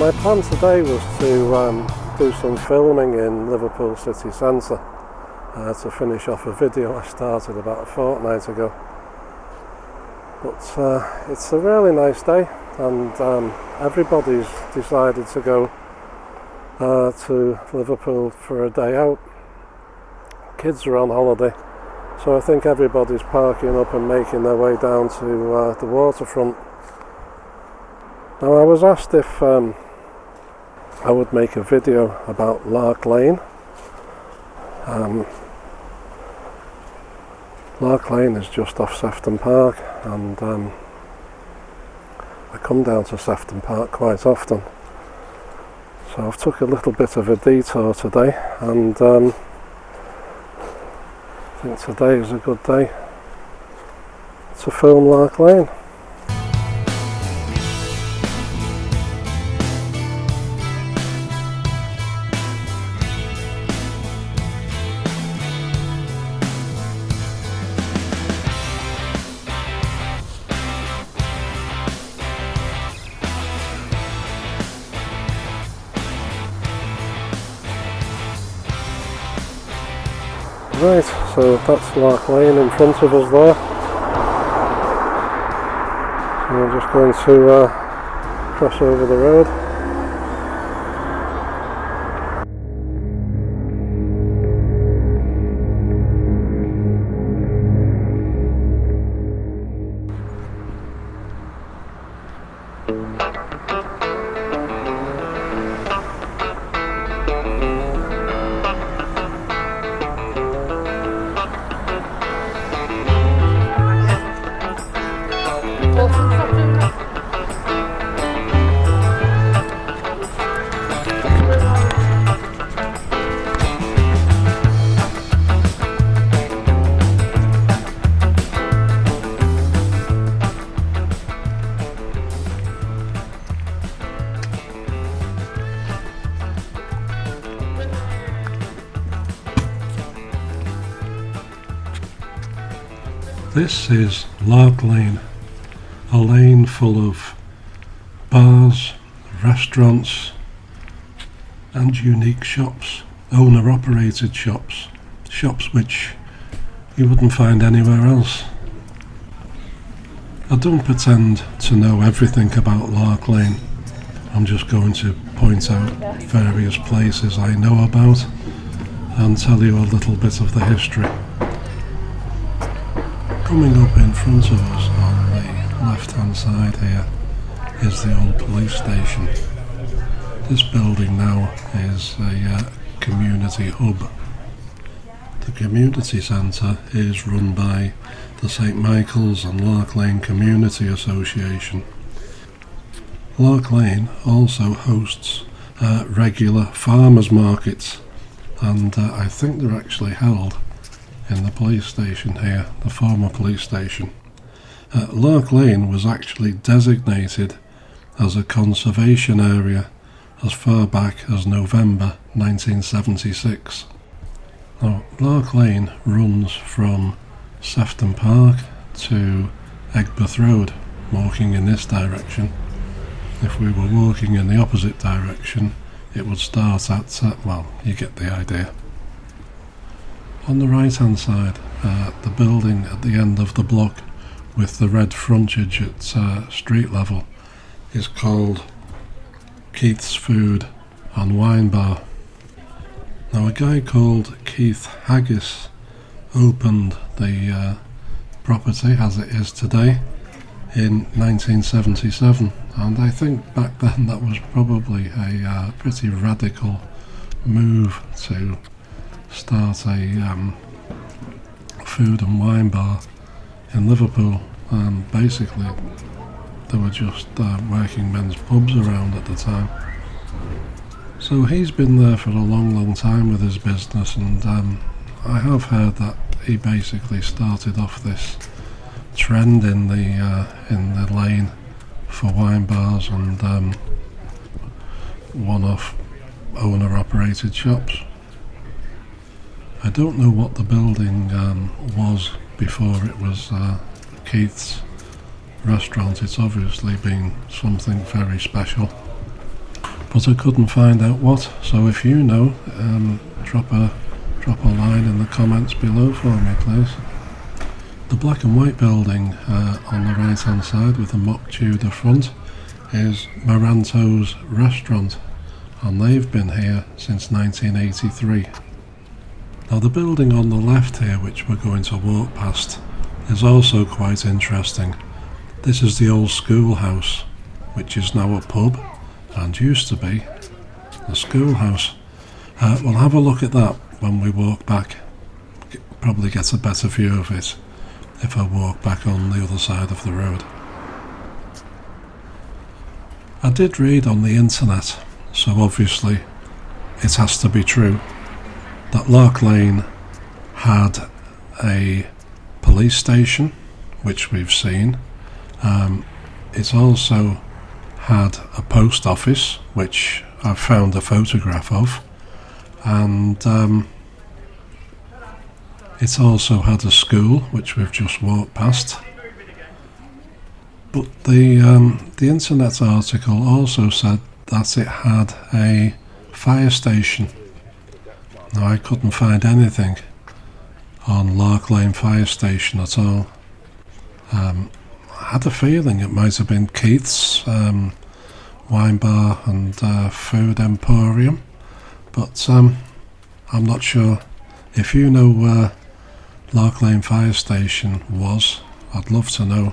My plan today was to do some filming in Liverpool city centre to finish off a video I started about a fortnight ago. But it's a really nice day, and everybody's decided to go to Liverpool for a day out. Kids are on holiday, so I think everybody's parking up and making their way down to the waterfront. Now, I was asked if I would make a video about Lark Lane. Lark Lane is just off Sefton Park, and I come down to Sefton Park quite often. So I've took a little bit of a detour today, and I think today is a good day to film Lark Lane. Right, so that's Lark Lane in front of us there. So we're just going to cross over the road. This is Lark Lane, a lane full of bars, restaurants and unique shops, owner-operated shops, shops which you wouldn't find anywhere else. I don't pretend to know everything about Lark Lane. I'm just going to point out various places I know about and tell you a little bit of the history. Coming up in front of us on the left hand side here is the old police station. This building now is a community hub. The community centre is run by the St Michael's and Lark Lane Community Association. Lark Lane also hosts regular farmers markets, and I think they're actually held in the police station here, the former police station. Lark Lane was actually designated as a conservation area as far back as November 1976. Now, Lark Lane runs from Sefton Park to Egbert Road, walking in this direction. If we were walking in the opposite direction, it would start at, well, you get the idea. On the right hand side, the building at the end of the block with the red frontage at street level is called Keith's Food and Wine Bar. Now, a guy called Keith Haggis opened the property as it is today in 1977, and I think back then that was probably a pretty radical move to start a food and wine bar in Liverpool. Basically there were just working men's pubs around at the time. So he's been there for a long time with his business, and I have heard that he basically started off this trend in the lane for wine bars and one-off owner-operated shops. I don't know what the building was before it was Keith's restaurant. It's obviously been something very special. but I couldn't find out what. So if you know, drop a line in the comments below for me, please. The black and white building on the right hand side with a mock Tudor front is Maranto's restaurant, and they've been here since 1983. Now the building on the left here, which we're going to walk past, is also quite interesting. This is the old schoolhouse, which is now a pub and used to be a schoolhouse. We'll have a look at that when we walk back. Probably get a better view of it if I walk back on the other side of the road. I did read on the internet, so obviously it has to be true, that Lark Lane had a police station, which we've seen. It also had a post office, which I've found a photograph of, and it also had a school, which we've just walked past. But the internet article also said that it had a fire station. Now I couldn't find anything on Lark Lane Fire Station at all. I had a feeling it might have been Keith's wine bar and food emporium, but I'm not sure. If you know where Lark Lane Fire Station was, I'd love to know.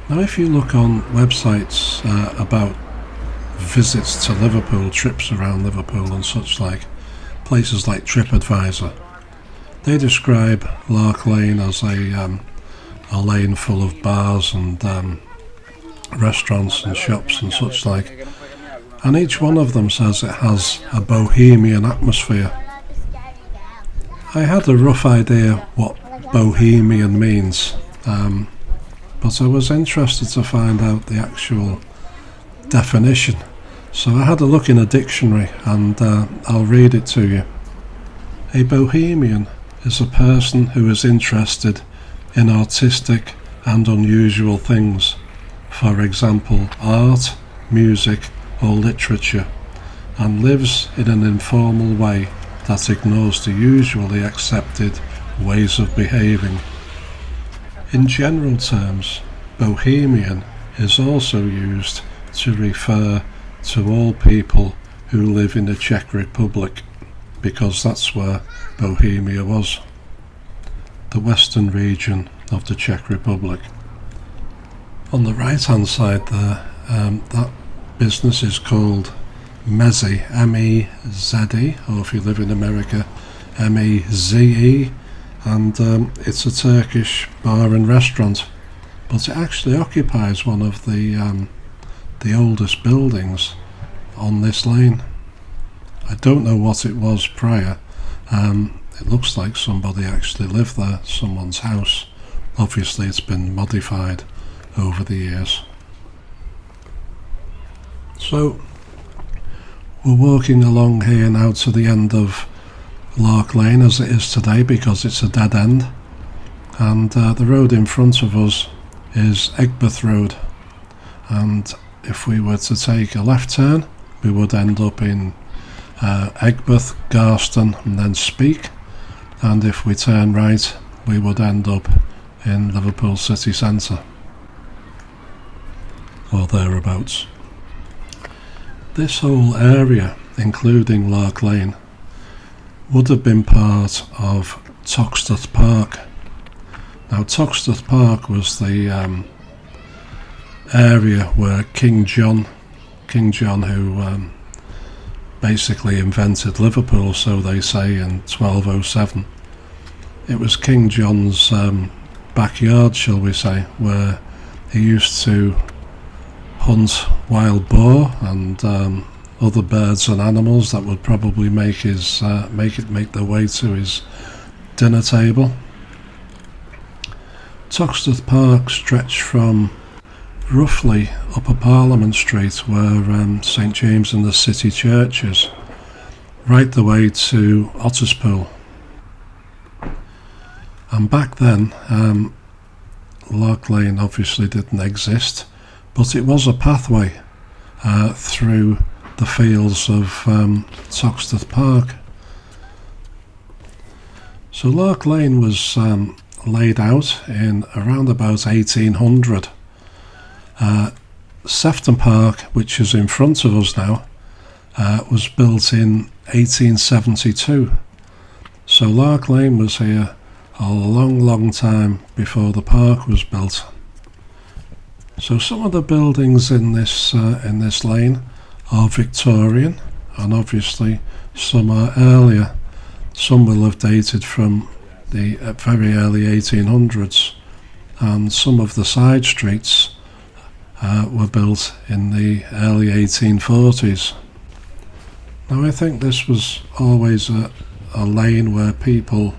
Now if you look on websites about visits to Liverpool, trips around Liverpool and such like, places like TripAdvisor, they describe Lark Lane as a lane full of bars and restaurants and shops and such like, and each one of them says it has a Bohemian atmosphere. I had a rough idea what Bohemian means, but I was interested to find out the actual definition. So I had a look in a dictionary, and I'll read it to you. A Bohemian is a person who is interested in artistic and unusual things, for example art, music or literature, and lives in an informal way that ignores the usually accepted ways of behaving. In general terms, Bohemian is also used to refer to all people who live in the Czech Republic, because that's where Bohemia was, the western region of the Czech Republic. On the right hand side there, that business is called Meze, M-E-Z-E, or if you live in America, M-E-Z-E, and it's a Turkish bar and restaurant, but it actually occupies one of the oldest buildings on this lane. I don't know what it was prior. It looks like somebody actually lived there, someone's house. Obviously it's been modified over the years. So we're walking along here now to the end of Lark Lane as it is today, because it's a dead end, and the road in front of us is Egbert Road, and if we were to take a left turn we would end up in Egbert, Garston and then Speke, and if we turn right we would end up in Liverpool city centre or thereabouts. This whole area, including Lark Lane, would have been part of Toxteth Park. Now Toxteth Park was the area where King John, who basically invented Liverpool, so they say, in 1207. It was King John's backyard, shall we say, where he used to hunt wild boar and other birds and animals that would probably make their way to his dinner table. Toxteth Park stretched from roughly Upper Parliament Street, where St James and the City Church is, right the way to Otterspool. And back then, Lark Lane obviously didn't exist, but it was a pathway, through the fields of Toxteth Park. So Lark Lane was laid out in around about 1800. Sefton Park, which is in front of us now, was built in 1872. So Lark Lane was here a long time before the park was built. So some of the buildings in this lane are Victorian, and obviously some are earlier. Some will have dated from the very early 1800s, and some of the side streets were built in the early 1840s. Now I think this was always a lane where people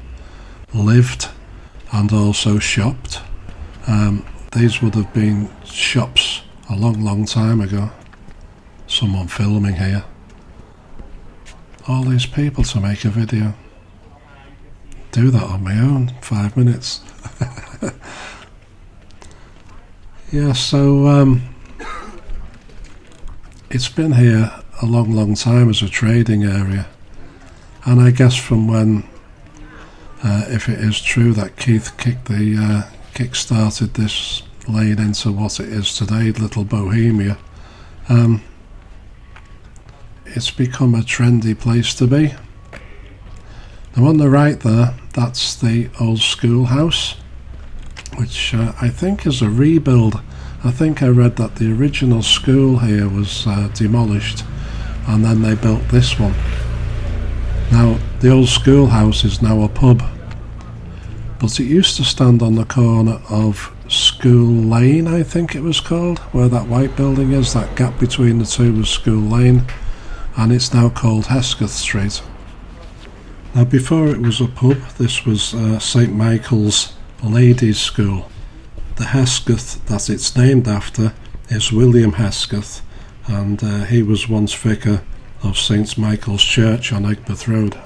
lived and also shopped. These would have been shops a long time ago. Someone filming here. All these people to make a video. Do that on my own, 5 minutes. Yeah, so it's been here a long time as a trading area, and I guess from when, if it is true that Keith kick-started this lane into what it is today, Little Bohemia, it's become a trendy place to be. Now on the right there, that's the old schoolhouse, which I think is a rebuild. I think I read that the original school here was demolished, and then they built this one. Now the old schoolhouse is now a pub, but it used to stand on the corner of School Lane, I think it was called, where that white building is. That gap between the two was School Lane, and it's now called Hesketh Street. Now before it was a pub, this was St Michael's Ladies' School. The Hesketh that it's named after is William Hesketh, and he was once vicar of St Michael's Church on Egbert Road.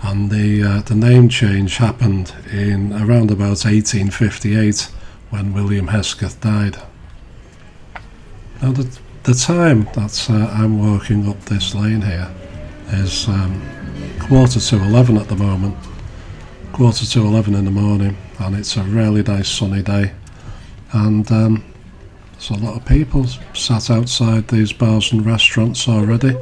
And the name change happened in around about 1858 when William Hesketh died. Now the time that I'm walking up this lane here is 11:15 at the moment, 11:15 in the morning, and it's a really nice sunny day, and there's a lot of people sat outside these bars and restaurants already.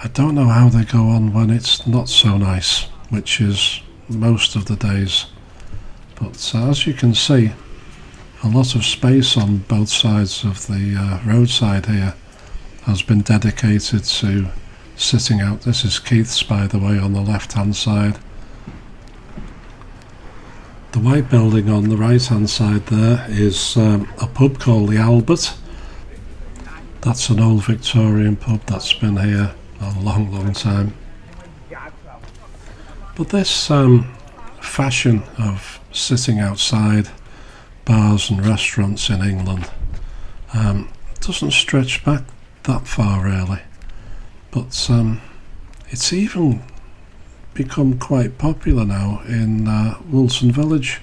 I don't know how they go on when it's not so nice, which is most of the days, but as you can see, a lot of space on both sides of the roadside here has been dedicated to sitting out. This is Keith's, by the way, on the left hand side. The white building on the right hand side there is a pub called the Albert. That's an old Victorian pub that's been here a long time. But this fashion of sitting outside bars and restaurants in England doesn't stretch back that far really, but it's even become quite popular now in Wilson Village.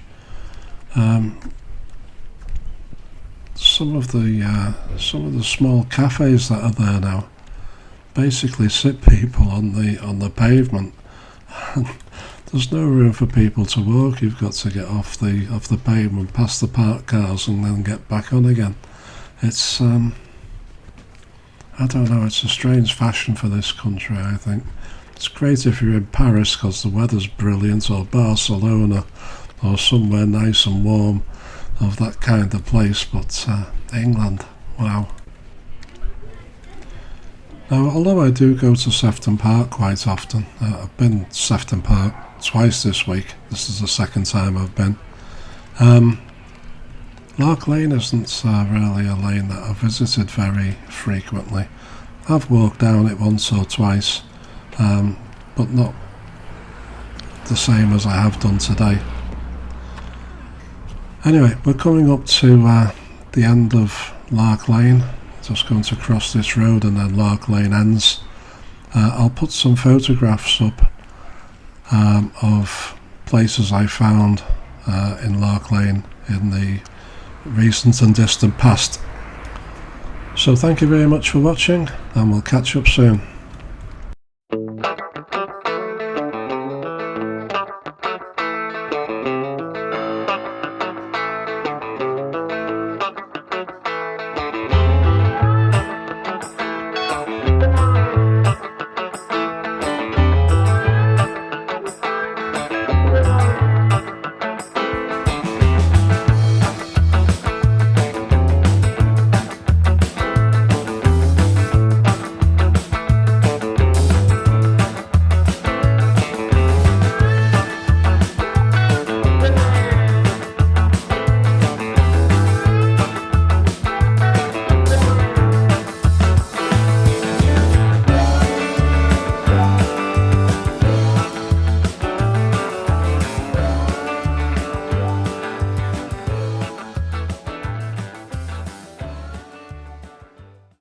Some of the small cafes that are there now basically sit people on the pavement. There's no room for people to walk. You've got to get off the pavement, past the parked cars, and then get back on again. It's I don't know. It's a strange fashion for this country, I think. It's great if you're in Paris because the weather's brilliant, or Barcelona, or somewhere nice and warm of that kind of place, but England, wow. Now, although I do go to Sefton Park quite often, I've been to Sefton Park twice this week. This is the second time I've been. Lark Lane isn't really a lane that I've visited very frequently. I've walked down it once or twice, but not the same as I have done today. Anyway, we're coming up to the end of Lark Lane. Just going to cross this road and then Lark Lane ends. I'll put some photographs up of places I found in Lark Lane in the recent and distant past. So thank you very much for watching, and we'll catch up soon.